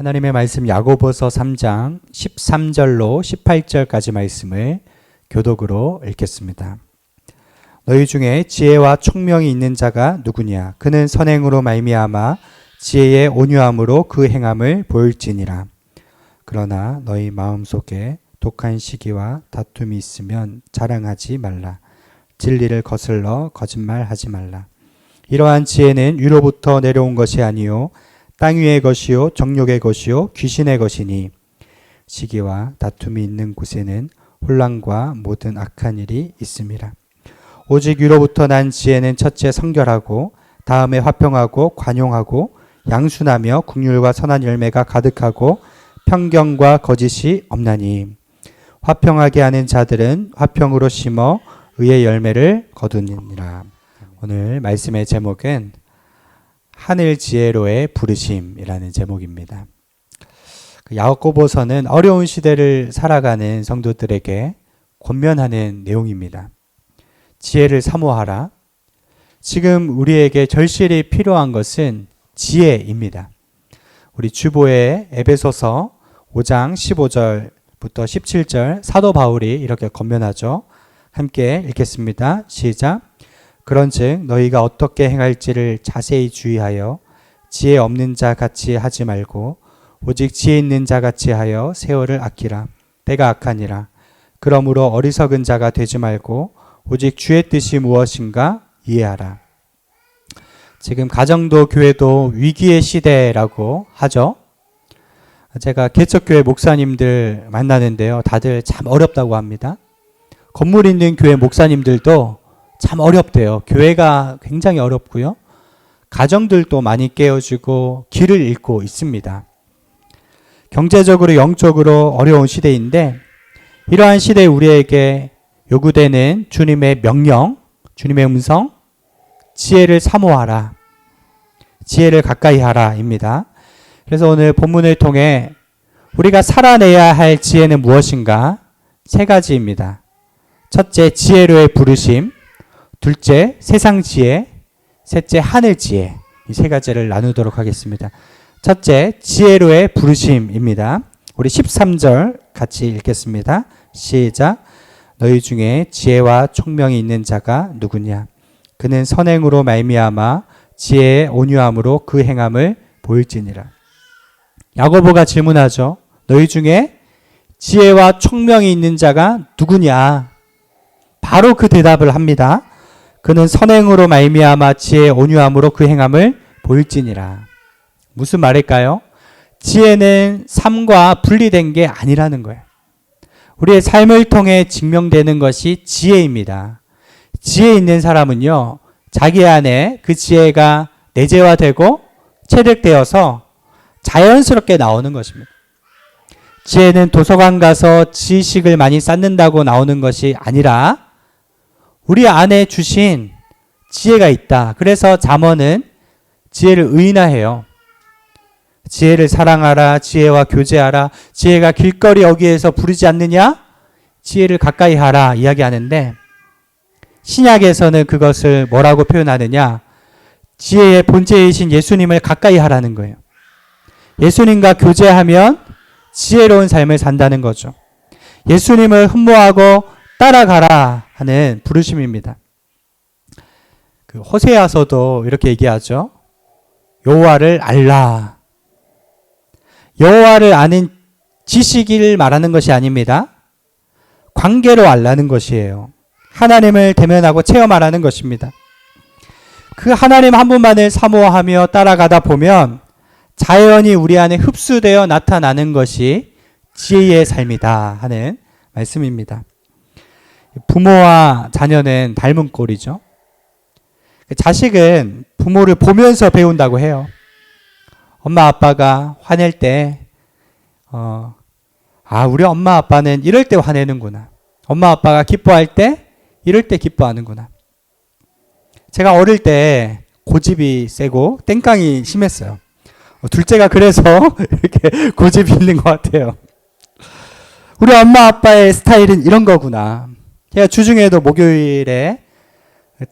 하나님의 말씀 야고보서 3장 13절로 18절까지 말씀을 교독으로 읽겠습니다. 너희 중에 지혜와 총명이 있는 자가 누구냐? 그는 선행으로 말미암아 지혜의 온유함으로 그 행함을 보일지니라. 그러나 너희 마음속에 독한 시기와 다툼이 있으면 자랑하지 말라. 진리를 거슬러 거짓말하지 말라. 이러한 지혜는 위로부터 내려온 것이 아니요 땅 위의 것이요 정욕의 것이요 귀신의 것이니 시기와 다툼이 있는 곳에는 혼란과 모든 악한 일이 있음이라. 오직 위로부터 난 지혜는 첫째 성결하고 다음에 화평하고 관용하고 양순하며 긍휼과 선한 열매가 가득하고 편견과 거짓이 없나니 화평하게 하는 자들은 화평으로 심어 의의 열매를 거두니라. 오늘 말씀의 제목은 하늘 지혜로의 부르심이라는 제목입니다. 야고보서는 어려운 시대를 살아가는 성도들에게 권면하는 내용입니다. 지혜를 사모하라. 지금 우리에게 절실히 필요한 것은 지혜입니다. 우리 주보의 에베소서 5장 15절부터 17절 사도 바울이 이렇게 권면하죠. 함께 읽겠습니다. 시작. 그런즉 너희가 어떻게 행할지를 자세히 주의하여 지혜 없는 자 같이 하지 말고 오직 지혜 있는 자 같이 하여 세월을 아끼라. 때가 악하니라. 그러므로 어리석은 자가 되지 말고 오직 주의 뜻이 무엇인가 이해하라. 지금 가정도 교회도 위기의 시대라고 하죠. 제가 개척교회 목사님들 만나는데요. 다들 참 어렵다고 합니다. 건물 있는 교회 목사님들도 참 어렵대요. 교회가 굉장히 어렵고요. 가정들도 많이 깨어지고 길을 잃고 있습니다. 경제적으로 영적으로 어려운 시대인데 이러한 시대에 우리에게 요구되는 주님의 명령, 주님의 음성, 지혜를 사모하라. 지혜를 가까이 하라입니다. 그래서 오늘 본문을 통해 우리가 살아내야 할 지혜는 무엇인가? 세 가지입니다. 첫째, 지혜로의 부르심. 둘째, 세상 지혜. 셋째, 하늘 지혜. 이 세 가지를 나누도록 하겠습니다. 첫째, 지혜로의 부르심입니다. 우리 13절 같이 읽겠습니다. 시작. 너희 중에 지혜와 총명이 있는 자가 누구냐? 그는 선행으로 말미암아 지혜의 온유함으로 그 행함을 보일지니라. 야고보가 질문하죠. 너희 중에 지혜와 총명이 있는 자가 누구냐? 바로 그 대답을 합니다. 그는 선행으로 말미암아 지혜의 온유함으로 그 행함을 보일지니라. 무슨 말일까요? 지혜는 삶과 분리된 게 아니라는 거예요. 우리의 삶을 통해 증명되는 것이 지혜입니다. 지혜 있는 사람은요, 자기 안에 그 지혜가 내재화되고 체득되어서 자연스럽게 나오는 것입니다. 지혜는 도서관 가서 지식을 많이 쌓는다고 나오는 것이 아니라 우리 안에 주신 지혜가 있다. 그래서 잠언은 지혜를 의인화해요. 지혜를 사랑하라. 지혜와 교제하라. 지혜가 길거리 어귀에서 부르지 않느냐? 지혜를 가까이 하라 이야기하는데 신약에서는 그것을 뭐라고 표현하느냐? 지혜의 본체이신 예수님을 가까이 하라는 거예요. 예수님과 교제하면 지혜로운 삶을 산다는 거죠. 예수님을 흠모하고 따라가라 하는 부르심입니다. 그 호세아서도 이렇게 얘기하죠. 여호와를 알라. 여호와를 아는 지식을 말하는 것이 아닙니다. 관계로 알라는 것이에요. 하나님을 대면하고 체험하라는 것입니다. 그 하나님 한 분만을 사모하며 따라가다 보면 자연히 우리 안에 흡수되어 나타나는 것이 지혜의 삶이다 하는 말씀입니다. 부모와 자녀는 닮은 꼴이죠. 자식은 부모를 보면서 배운다고 해요. 엄마 아빠가 화낼 때 우리 엄마 아빠는 이럴 때 화내는구나. 엄마 아빠가 기뻐할 때 이럴 때 기뻐하는구나. 제가 어릴 때 고집이 세고 땡깡이 심했어요. 둘째가 그래서 이렇게 고집이 있는 것 같아요. 우리 엄마 아빠의 스타일은 이런 거구나. 제가 주중에도 목요일에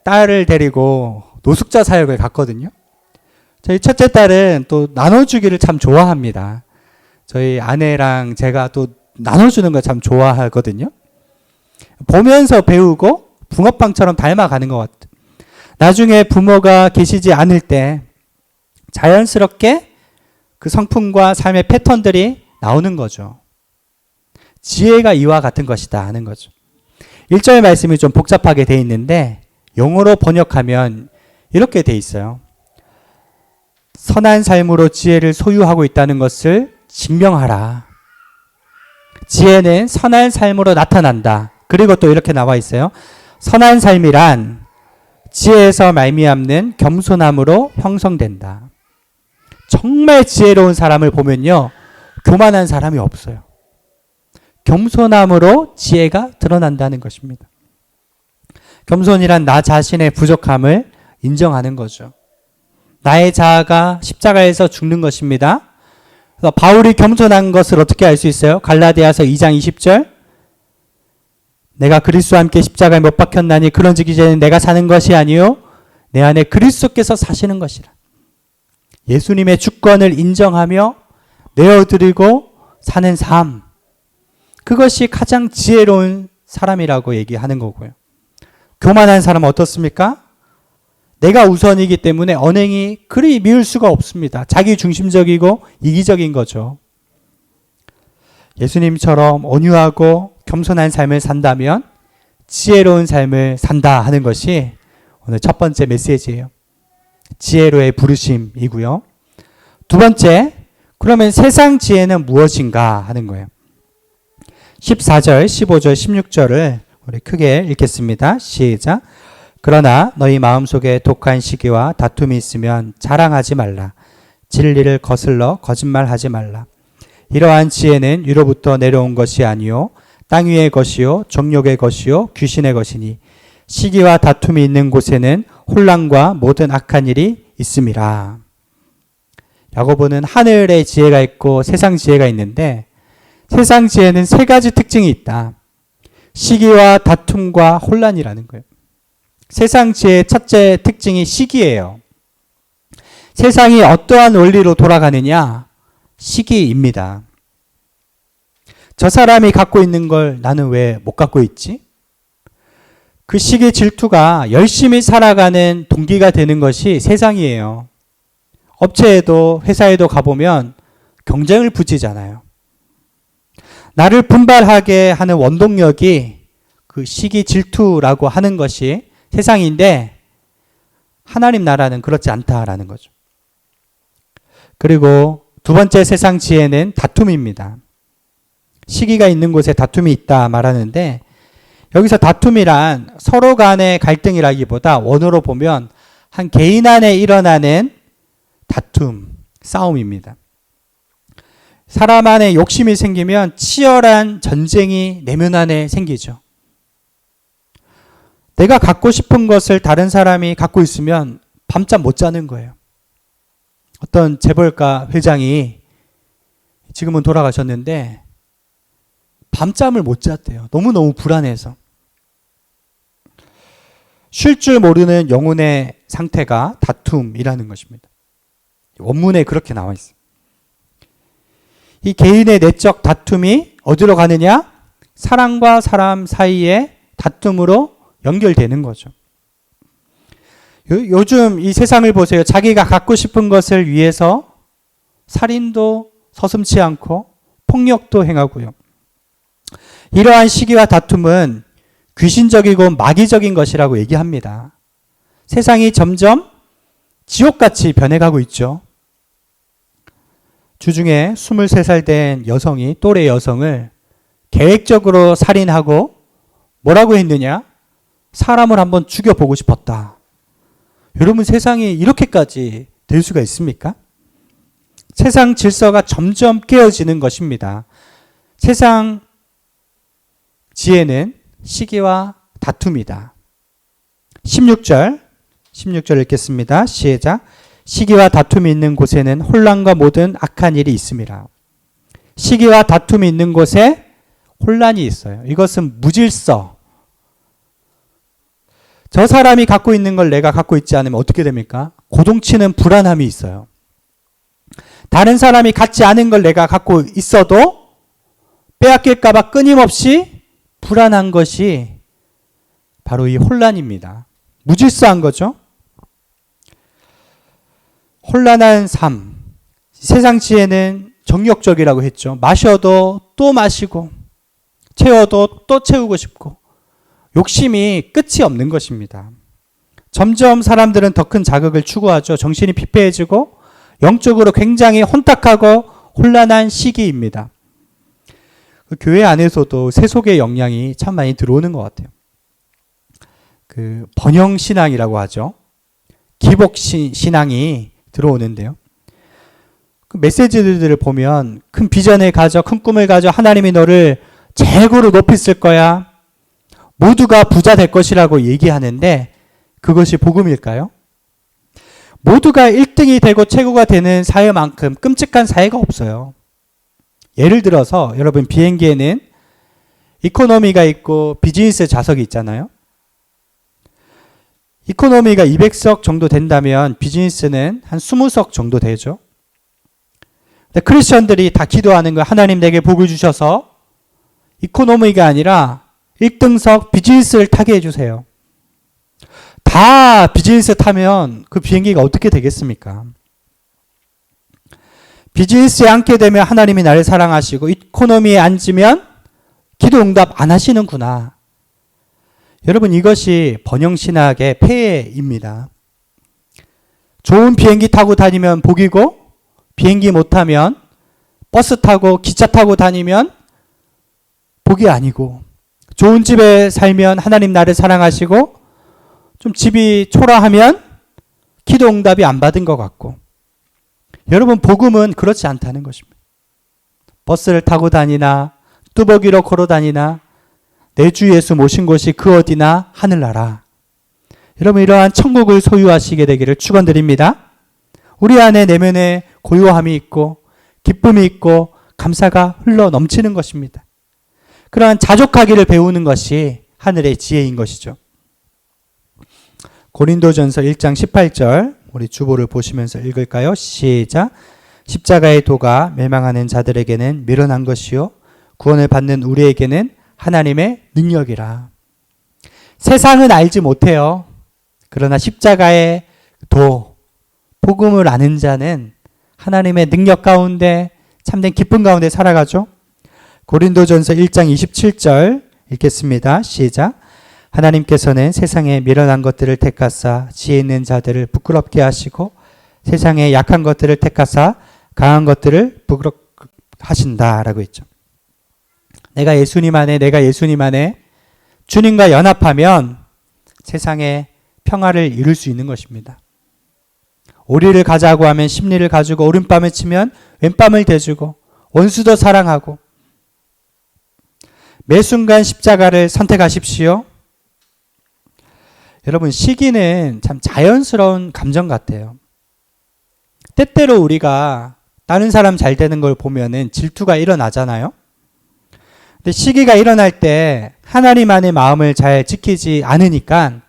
딸을 데리고 노숙자 사역을 갔거든요. 저희 첫째 딸은 또 나눠주기를 참 좋아합니다. 저희 아내랑 제가 또 나눠주는 거 참 좋아하거든요. 보면서 배우고 붕어빵처럼 닮아가는 것 같아요. 나중에 부모가 계시지 않을 때 자연스럽게 그 성품과 삶의 패턴들이 나오는 거죠. 지혜가 이와 같은 것이다 하는 거죠. 1절 말씀이 좀 복잡하게 돼 있는데 영어로 번역하면 이렇게 돼 있어요. 선한 삶으로 지혜를 소유하고 있다는 것을 증명하라. 지혜는 선한 삶으로 나타난다. 그리고 또 이렇게 나와 있어요. 선한 삶이란 지혜에서 말미암는 겸손함으로 형성된다. 정말 지혜로운 사람을 보면요, 교만한 사람이 없어요. 겸손함으로 지혜가 드러난다는 것입니다. 겸손이란 나 자신의 부족함을 인정하는 거죠. 나의 자아가 십자가에서 죽는 것입니다. 그래서 바울이 겸손한 것을 어떻게 알 수 있어요? 갈라디아서 2장 20절. 내가 그리스도와 함께 십자가에 못 박혔나니 그런즉 이제는 내가 사는 것이 아니요 내 안에 그리스도께서 사시는 것이라. 예수님의 주권을 인정하며 내어드리고 사는 삶. 그것이 가장 지혜로운 사람이라고 얘기하는 거고요. 교만한 사람은 어떻습니까? 내가 우선이기 때문에 언행이 그리 미울 수가 없습니다. 자기 중심적이고 이기적인 거죠. 예수님처럼 온유하고 겸손한 삶을 산다면 지혜로운 삶을 산다 하는 것이 오늘 첫 번째 메시지예요. 지혜로의 부르심이고요. 두 번째, 그러면 세상 지혜는 무엇인가 하는 거예요. 14절, 15절, 16절을 우리 크게 읽겠습니다. 시작. 그러나 너희 마음속에 독한 시기와 다툼이 있으면 자랑하지 말라. 진리를 거슬러 거짓말하지 말라. 이러한 지혜는 위로부터 내려온 것이 아니요 땅 위의 것이요 정욕의 것이요 귀신의 것이니 시기와 다툼이 있는 곳에는 혼란과 모든 악한 일이 있음이라. 야고보는 하늘의 지혜가 있고 세상 지혜가 있는데 세상 지혜는 세 가지 특징이 있다. 시기와 다툼과 혼란이라는 거예요. 세상 지혜의 첫째 특징이 시기예요. 세상이 어떠한 원리로 돌아가느냐? 시기입니다. 저 사람이 갖고 있는 걸 나는 왜 못 갖고 있지? 그 시기 질투가 열심히 살아가는 동기가 되는 것이 세상이에요. 업체에도 회사에도 가보면 경쟁을 붙이잖아요. 나를 분발하게 하는 원동력이 그 시기 질투라고 하는 것이 세상인데 하나님 나라는 그렇지 않다라는 거죠. 그리고 두 번째 세상 지혜는 다툼입니다. 시기가 있는 곳에 다툼이 있다 말하는데 여기서 다툼이란 서로 간의 갈등이라기보다 원어로 보면 한 개인 안에 일어나는 다툼, 싸움입니다. 사람 안에 욕심이 생기면 치열한 전쟁이 내면 안에 생기죠. 내가 갖고 싶은 것을 다른 사람이 갖고 있으면 밤잠 못 자는 거예요. 어떤 재벌가 회장이 지금은 돌아가셨는데 밤잠을 못 잤대요. 너무너무 불안해서. 쉴 줄 모르는 영혼의 상태가 다툼이라는 것입니다. 원문에 그렇게 나와 있어요. 이 개인의 내적 다툼이 어디로 가느냐? 사람과 사람 사이의 다툼으로 연결되는 거죠. 요즘 이 세상을 보세요. 자기가 갖고 싶은 것을 위해서 살인도 서슴지 않고 폭력도 행하고요. 이러한 시기와 다툼은 귀신적이고 마귀적인 것이라고 얘기합니다. 세상이 점점 지옥같이 변해가고 있죠. 주중에 23살 된 여성이 또래 여성을 계획적으로 살인하고 뭐라고 했느냐? 사람을 한번 죽여보고 싶었다. 여러분 세상이 이렇게까지 될 수가 있습니까? 세상 질서가 점점 깨어지는 것입니다. 세상 지혜는 시기와 다툼이다. 16절 읽겠습니다. 시작. 시기와 다툼이 있는 곳에는 혼란과 모든 악한 일이 있음이라. 시기와 다툼이 있는 곳에 혼란이 있어요. 이것은 무질서. 저 사람이 갖고 있는 걸 내가 갖고 있지 않으면 어떻게 됩니까? 고동치는 불안함이 있어요. 다른 사람이 갖지 않은 걸 내가 갖고 있어도 빼앗길까 봐 끊임없이 불안한 것이 바로 이 혼란입니다. 무질서한 거죠. 혼란한 삶. 세상 지혜는 정욕적이라고 했죠. 마셔도 또 마시고 채워도 또 채우고 싶고 욕심이 끝이 없는 것입니다. 점점 사람들은 더 큰 자극을 추구하죠. 정신이 피폐해지고 영적으로 굉장히 혼탁하고 혼란한 시기입니다. 그 교회 안에서도 세속의 영향이 참 많이 들어오는 것 같아요. 그 번영신앙이라고 하죠. 기복신앙이 들어오는데요. 그 메시지들을 보면 큰 비전을 가져, 큰 꿈을 가져, 하나님이 너를 최고로 높이 쓸 거야. 모두가 부자 될 것이라고 얘기하는데 그것이 복음일까요? 모두가 1등이 되고 최고가 되는 사회만큼 끔찍한 사회가 없어요. 예를 들어서 여러분 비행기에는 이코노미가 있고 비즈니스 좌석이 있잖아요. 이코노미가 200석 정도 된다면 비즈니스는 한 20석 정도 되죠. 근데 크리스천들이 다 기도하는 거예요. 하나님 내게 복을 주셔서 이코노미가 아니라 1등석 비즈니스를 타게 해주세요. 다 비즈니스 타면 그 비행기가 어떻게 되겠습니까? 비즈니스에 앉게 되면 하나님이 나를 사랑하시고 이코노미에 앉으면 기도 응답 안 하시는구나. 여러분 이것이 번영신학의 폐해입니다. 좋은 비행기 타고 다니면 복이고 비행기 못 타면 버스 타고 기차 타고 다니면 복이 아니고 좋은 집에 살면 하나님 나를 사랑하시고 좀 집이 초라하면 기도 응답이 안 받은 것 같고 여러분 복음은 그렇지 않다는 것입니다. 버스를 타고 다니나 뚜벅이로 걸어 다니나 내 주 예수 모신 곳이 그 어디나 하늘나라. 여러분 이러한 천국을 소유하시게 되기를 축원드립니다. 우리 안에 내면에 고요함이 있고 기쁨이 있고 감사가 흘러 넘치는 것입니다. 그러한 자족하기를 배우는 것이 하늘의 지혜인 것이죠. 고린도전서 1장 18절 우리 주보를 보시면서 읽을까요? 시작. 십자가의 도가 멸망하는 자들에게는 미련한 것이요 구원을 받는 우리에게는 하나님의 능력이라. 세상은 알지 못해요. 그러나 십자가의 도, 복음을 아는 자는 하나님의 능력 가운데 참된 기쁨 가운데 살아가죠. 고린도전서 1장 27절 읽겠습니다. 시작. 하나님께서는 세상에 미련한 것들을 택하사 지혜 있는 자들을 부끄럽게 하시고 세상에 약한 것들을 택하사 강한 것들을 부끄럽게 하신다라고 했죠. 내가 예수님 안에 주님과 연합하면 세상에 평화를 이룰 수 있는 것입니다. 오리를 가자고 하면 심리를 가지고 오른밤을 치면 왼밤을 대주고 원수도 사랑하고 매 순간 십자가를 선택하십시오. 여러분 시기는 참 자연스러운 감정 같아요. 때때로 우리가 다른 사람 잘 되는 걸 보면은 질투가 일어나잖아요. 근데 시기가 일어날 때 하나님 안의 마음을 잘 지키지 않으니까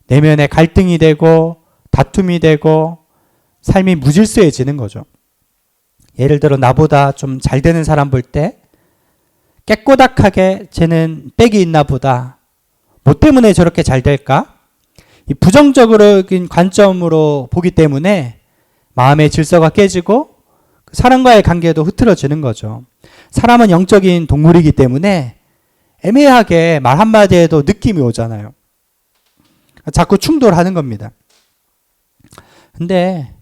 내면에 갈등이 되고 다툼이 되고 삶이 무질서해지는 거죠. 예를 들어 나보다 좀 잘 되는 사람 볼 때 깨꼬닥하게 쟤는 빽이 있나 보다. 뭐 때문에 저렇게 잘 될까? 이 부정적인 관점으로 보기 때문에 마음의 질서가 깨지고 사람과의 관계도 흐트러지는 거죠. 사람은 영적인 동물이기 때문에 애매하게 말 한마디에도 느낌이 오잖아요. 자꾸 충돌하는 겁니다. 근데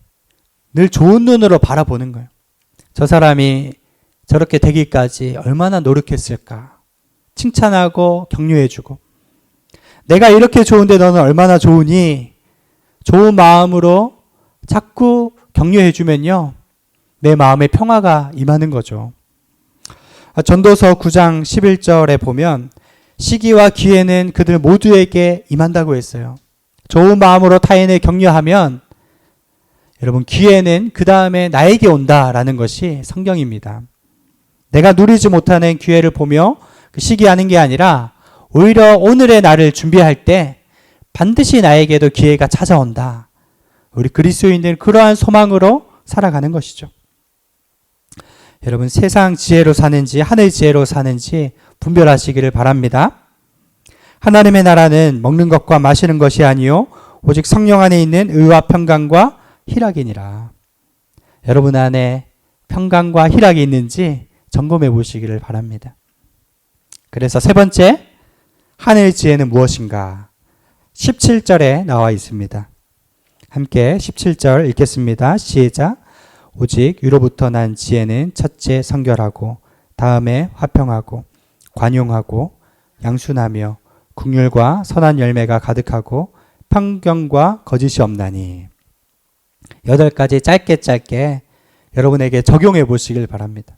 늘 좋은 눈으로 바라보는 거예요. 저 사람이 저렇게 되기까지 얼마나 노력했을까. 칭찬하고 격려해주고 내가 이렇게 좋은데 너는 얼마나 좋으니 좋은 마음으로 자꾸 격려해주면요. 내 마음에 평화가 임하는 거죠. 전도서 9장 11절에 보면 시기와 기회는 그들 모두에게 임한다고 했어요. 좋은 마음으로 타인을 격려하면 여러분 기회는 그 다음에 나에게 온다라는 것이 성경입니다. 내가 누리지 못하는 기회를 보며 그 시기하는 게 아니라 오히려 오늘의 나를 준비할 때 반드시 나에게도 기회가 찾아온다. 우리 그리스도인들은 그러한 소망으로 살아가는 것이죠. 여러분 세상 지혜로 사는지 하늘 지혜로 사는지 분별하시기를 바랍니다. 하나님의 나라는 먹는 것과 마시는 것이 아니요 오직 성령 안에 있는 의와 평강과 희락이니라. 여러분 안에 평강과 희락이 있는지 점검해 보시기를 바랍니다. 그래서 세 번째, 하늘 지혜는 무엇인가? 17절에 나와 있습니다. 함께 17절 읽겠습니다. 시작. 오직 위로부터 난 지혜는 첫째 성결하고 다음에 화평하고 관용하고 양순하며 긍휼과 선한 열매가 가득하고 편견과 거짓이 없나니. 8가지 짧게 여러분에게 적용해 보시길 바랍니다.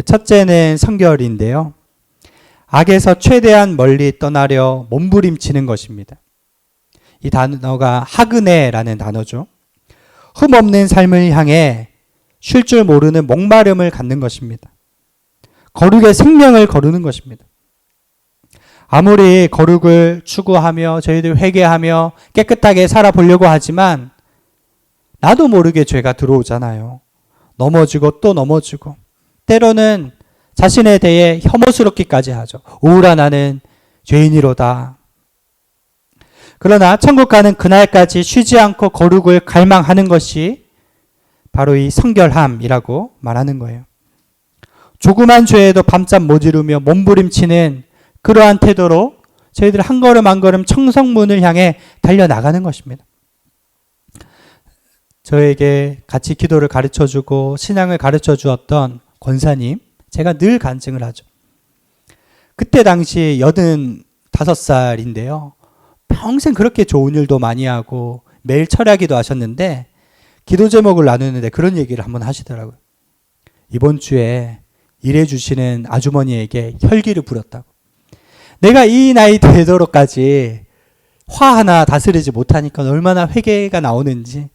첫째는 성결인데요. 악에서 최대한 멀리 떠나려 몸부림치는 것입니다. 이 단어가 하그네라는 단어죠. 흠없는 삶을 향해 쉴 줄 모르는 목마름을 갖는 것입니다. 거룩의 생명을 거르는 것입니다. 아무리 거룩을 추구하며 저희들 회개하며 깨끗하게 살아보려고 하지만 나도 모르게 죄가 들어오잖아요. 넘어지고 또 넘어지고 때로는 자신에 대해 혐오스럽기까지 하죠. 오라 나는 죄인이로다. 그러나 천국 가는 그날까지 쉬지 않고 거룩을 갈망하는 것이 바로 이 성결함이라고 말하는 거예요. 조그만 죄에도 밤잠 못 이루며 몸부림치는 그러한 태도로 저희들 한 걸음 한 걸음 청성문을 향해 달려나가는 것입니다. 저에게 같이 기도를 가르쳐주고 신앙을 가르쳐 주었던 권사님, 제가 늘 간증을 하죠. 그때 당시 85살인데요. 평생 그렇게 좋은 일도 많이 하고 매일 철야기도 하셨는데 기도 제목을 나누는데 그런 얘기를 한번 하시더라고요. 이번 주에 일해주시는 아주머니에게 혈기를 부렸다고. 내가 이 나이 되도록까지 화 하나 다스리지 못하니까 얼마나 회개가 나오는지,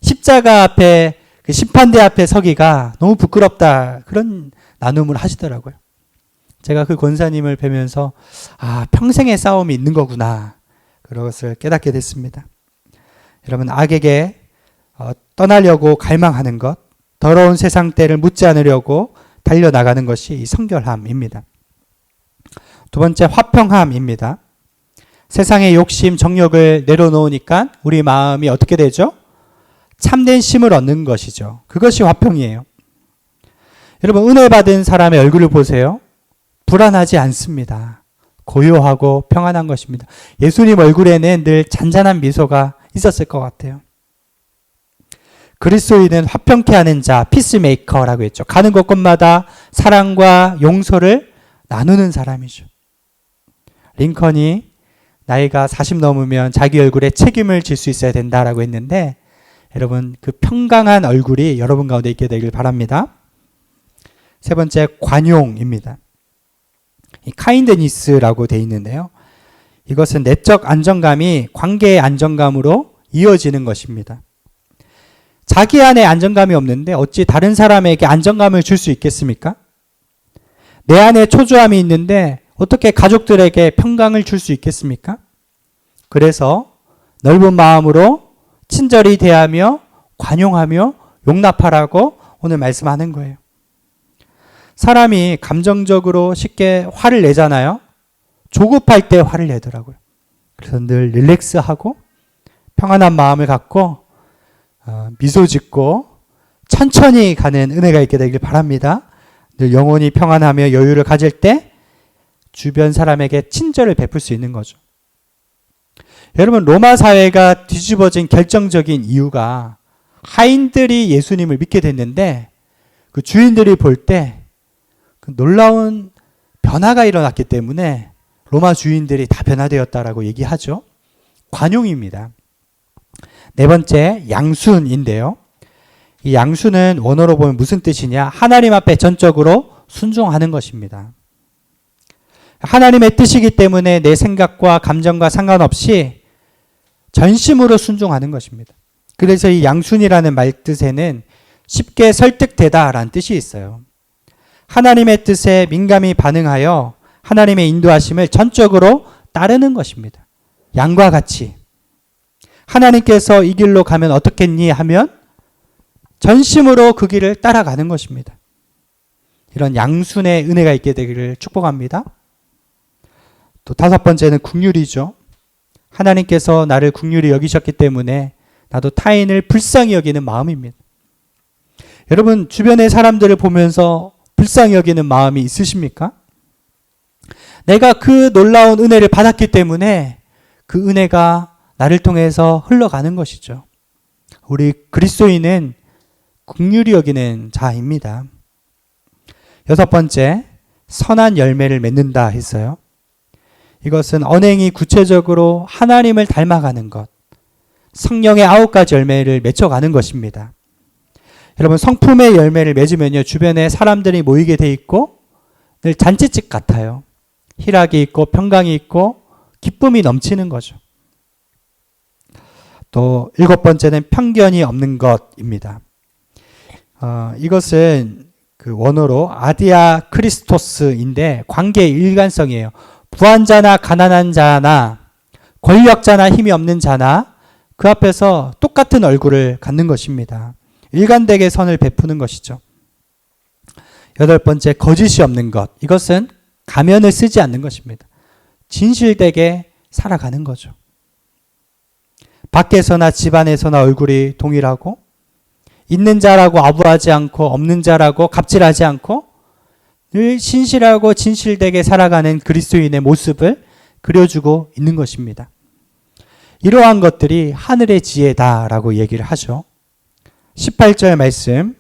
십자가 앞에 그 심판대 앞에 서기가 너무 부끄럽다, 그런 나눔을 하시더라고요. 제가 그 권사님을 뵈면서 평생의 싸움이 있는 거구나, 그것을 깨닫게 됐습니다. 여러분, 악에게 떠나려고 갈망하는 것, 더러운 세상 때를 묻지 않으려고 달려나가는 것이 이 성결함입니다. 두 번째, 화평함입니다. 세상의 욕심, 정욕을 내려놓으니까 우리 마음이 어떻게 되죠? 참된 쉼을 얻는 것이죠. 그것이 화평이에요. 여러분, 은혜 받은 사람의 얼굴을 보세요. 불안하지 않습니다. 고요하고 평안한 것입니다. 예수님 얼굴에는 늘 잔잔한 미소가 있었을 것 같아요. 그리스도인은 화평케 하는 자, 피스메이커라고 했죠. 가는 곳곳마다 사랑과 용서를 나누는 사람이죠. 링컨이 나이가 40 넘으면 자기 얼굴에 책임을 질 수 있어야 된다라고 했는데, 여러분, 그 평강한 얼굴이 여러분 가운데 있게 되길 바랍니다. 세 번째, 관용입니다. 이 카인드니스라고 되어 있는데요. 이것은 내적 안정감이 관계의 안정감으로 이어지는 것입니다. 자기 안에 안정감이 없는데 어찌 다른 사람에게 안정감을 줄 수 있겠습니까? 내 안에 초조함이 있는데 어떻게 가족들에게 평강을 줄 수 있겠습니까? 그래서 넓은 마음으로 친절히 대하며 관용하며 용납하라고 오늘 말씀하는 거예요. 사람이 감정적으로 쉽게 화를 내잖아요. 조급할 때 화를 내더라고요. 그래서 늘 릴렉스하고 평안한 마음을 갖고 미소 짓고 천천히 가는 은혜가 있게 되길 바랍니다. 늘 영혼이 평안하며 여유를 가질 때 주변 사람에게 친절을 베풀 수 있는 거죠. 여러분, 로마 사회가 뒤집어진 결정적인 이유가 하인들이 예수님을 믿게 됐는데 그 주인들이 볼 때 그 놀라운 변화가 일어났기 때문에 로마 주인들이 다 변화되었다라고 얘기하죠. 관용입니다. 네 번째, 양순인데요. 이 양순은 원어로 보면 무슨 뜻이냐? 하나님 앞에 전적으로 순종하는 것입니다. 하나님의 뜻이기 때문에 내 생각과 감정과 상관없이 전심으로 순종하는 것입니다. 그래서 이 양순이라는 말 뜻에는 쉽게 설득되다라는 뜻이 있어요. 하나님의 뜻에 민감히 반응하여 하나님의 인도하심을 전적으로 따르는 것입니다. 양과 같이 하나님께서 이 길로 가면 어떻겠니 하면 전심으로 그 길을 따라가는 것입니다. 이런 양순의 은혜가 있게 되기를 축복합니다. 또 다섯 번째는 긍휼이죠. 하나님께서 나를 긍휼히 여기셨기 때문에 나도 타인을 불쌍히 여기는 마음입니다. 여러분, 주변의 사람들을 보면서 불쌍히 여기는 마음이 있으십니까? 내가 그 놀라운 은혜를 받았기 때문에 그 은혜가 나를 통해서 흘러가는 것이죠. 우리 그리스도인은 긍휼히 여기는 자입니다. 여섯 번째, 선한 열매를 맺는다 했어요. 이것은 언행이 구체적으로 하나님을 닮아가는 것, 성령의 9가지 열매를 맺혀가는 것입니다. 여러분, 성품의 열매를 맺으면요, 주변에 사람들이 모이게 돼 있고 늘 잔치집 같아요. 희락이 있고 평강이 있고 기쁨이 넘치는 거죠. 또 일곱 번째는 편견이 없는 것입니다. 이것은 그 원어로 아디아 크리스토스인데 관계의 일관성이에요. 부한자나 가난한 자나 권력자나 힘이 없는 자나 그 앞에서 똑같은 얼굴을 갖는 것입니다. 일관되게 선을 베푸는 것이죠. 여덟 번째, 거짓이 없는 것. 이것은 가면을 쓰지 않는 것입니다. 진실되게 살아가는 거죠. 밖에서나 집안에서나 얼굴이 동일하고 있는 자라고 아부하지 않고 없는 자라고 갑질하지 않고 늘 신실하고 진실되게 살아가는 그리스도인의 모습을 그려주고 있는 것입니다. 이러한 것들이 하늘의 지혜다라고 얘기를 하죠. 18절 말씀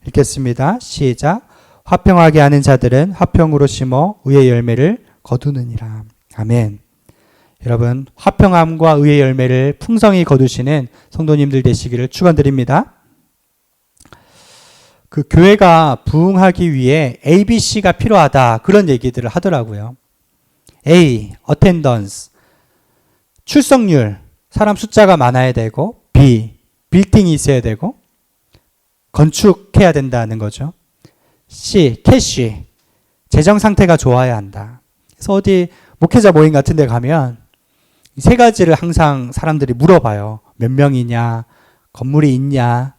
읽겠습니다. 시작. 화평하게 하는 자들은 화평으로 심어 의의 열매를 거두느니라. 아멘. 여러분, 화평함과 의의 열매를 풍성히 거두시는 성도님들 되시기를 축원드립니다. 그 교회가 부흥하기 위해 ABC가 필요하다, 그런 얘기들을 하더라고요. A, attendance, 출석률, 사람 숫자가 많아야 되고, B, 빌딩이 있어야 되고, 건축해야 된다는 거죠. C, 캐시, 재정 상태가 좋아야 한다. 그래서 어디 목회자 모임 같은 데 가면 이 세 가지를 항상 사람들이 물어봐요. 몇 명이냐, 건물이 있냐,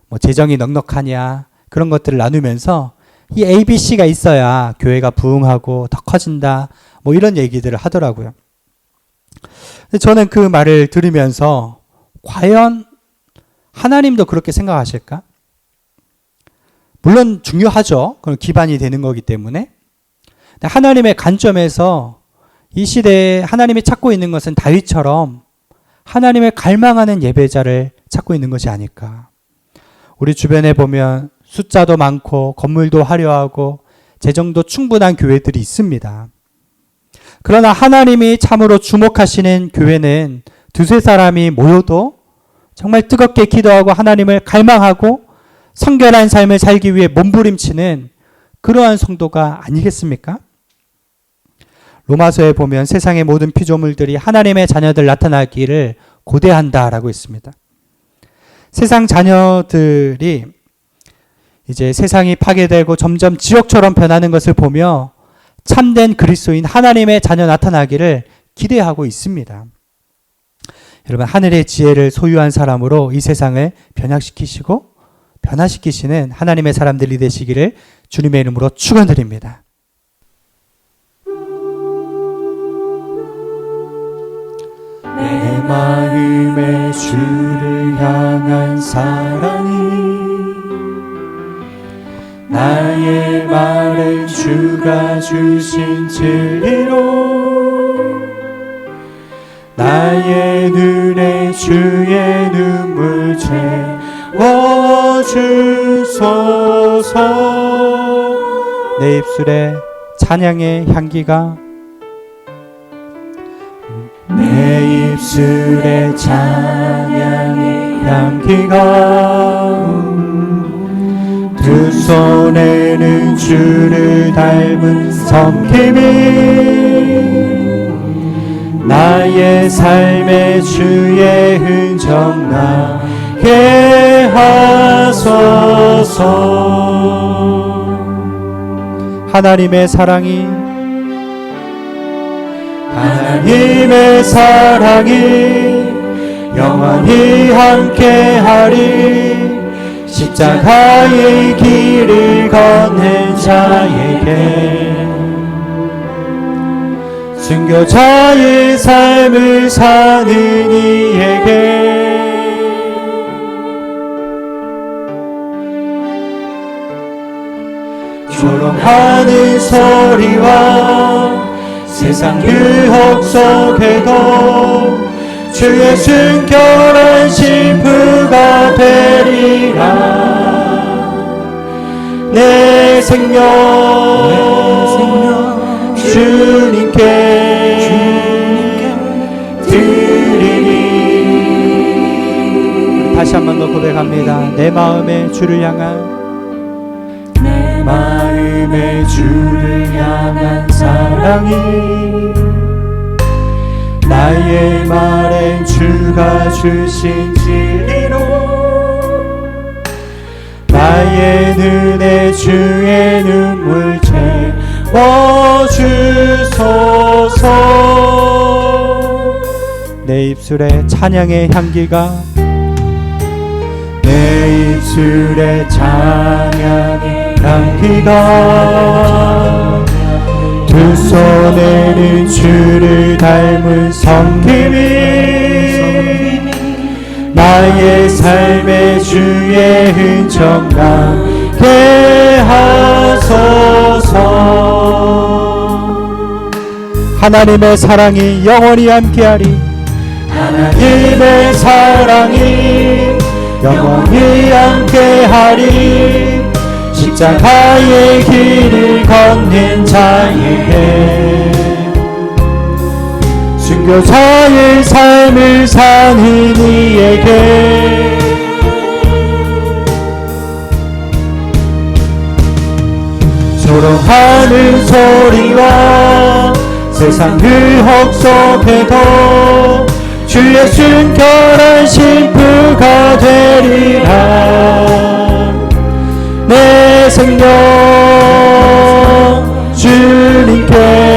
뭐 재정이 넉넉하냐, 그런 것들을 나누면서 이 ABC가 있어야 교회가 부흥하고 더 커진다, 뭐 이런 얘기들을 하더라고요. 저는 그 말을 들으면서 과연 하나님도 그렇게 생각하실까? 물론 중요하죠. 그건 기반이 되는 거기 때문에. 하나님의 관점에서 이 시대에 하나님이 찾고 있는 것은 다윗처럼 하나님을 갈망하는 예배자를 찾고 있는 것이 아닐까. 우리 주변에 보면 숫자도 많고 건물도 화려하고 재정도 충분한 교회들이 있습니다. 그러나 하나님이 참으로 주목하시는 교회는 두세 사람이 모여도 정말 뜨겁게 기도하고 하나님을 갈망하고 성결한 삶을 살기 위해 몸부림치는 그러한 성도가 아니겠습니까? 로마서에 보면 세상의 모든 피조물들이 하나님의 자녀들 나타나기를 고대한다라고 했습니다. 세상 자녀들이 이제 세상이 파괴되고 점점 지옥처럼 변하는 것을 보며 참된 그리스도인 하나님의 자녀 나타나기를 기대하고 있습니다. 여러분, 하늘의 지혜를 소유한 사람으로 이 세상을 변화시키시는 하나님의 사람들이 되시기를 주님의 이름으로 축원드립니다. 내 마음에 주를 향한 사랑이 나의 말은 주가 주신 진리로 나의 눈에 주의 눈물 채워주소서. 내 입술에 찬양의 향기가 내 입술에 찬양의 향기가 두 손에는 주를 닮은 섬김이 나의 삶의 주의 흔적 나게 하소서. 하나님의 사랑이 영원히 함께하리. 십자가의 길을 건넨 자에게 순교자의 삶을 사는 이에게 조롱하는 소리와 세상 유혹 속에도 주의 순결한 신부가 되리라. 내 생명 주님께 드리니. 다시 한 번 더 고백합니다. 내 마음에 주를 향한 마음의 주를 향한 사랑이 나의 말엔 주가 주신 진리로 나의 눈에 주의 눈물 채워주소서. 내 입술에 찬양의 향기가 내 입술에 찬양의 향기가 두 손에는 주를 닮은 섬김이 나의 삶에 주의 흔적 나게 하소서. 하나님의 사랑이 영원히 함께하리. 하나님의 사랑이 영원히 함께하리. 십자가의 길을 걷는 자에게 순교자의 삶을 사는 이에게 조롱하는 소리와 세상 유혹 속에도 주의 순결한 신부가 되리라. 내 생명 주님께